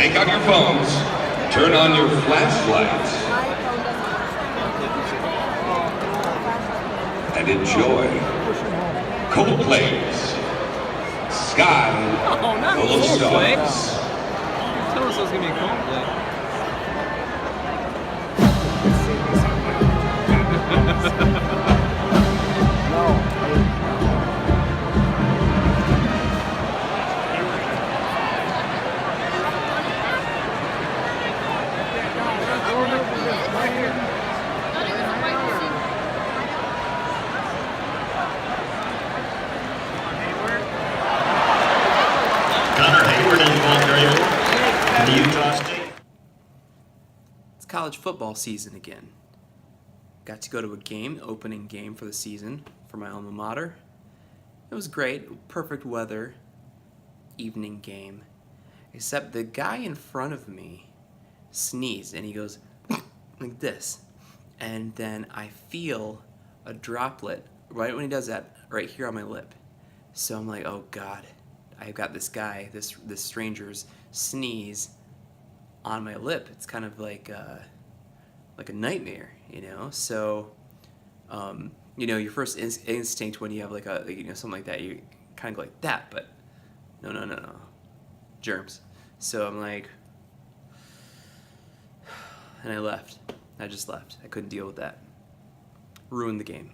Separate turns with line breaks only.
Take out your phones, turn on your flashlights, and enjoy Coldplay's Sky Full of Stars.
Tell us it was gonna be Coldplay.
Connor Hayward and Paul Grable from Utah State.
It's college football season again. Got to go to a game, opening game for the season for my alma mater. It was great, perfect weather, evening game. Except the guy in front of me sneezed and he goes like this. And then I feel a droplet right when he does that, right here on my lip. So I'm like, oh God, I've got this guy, this stranger's sneeze on my lip. It's kind of like a nightmare, you know? So, you know, your first instinct when you have like something like that, you kind of go like that, but no, germs. So I'm like, and I left. I just left. I couldn't deal with that. Ruined the game.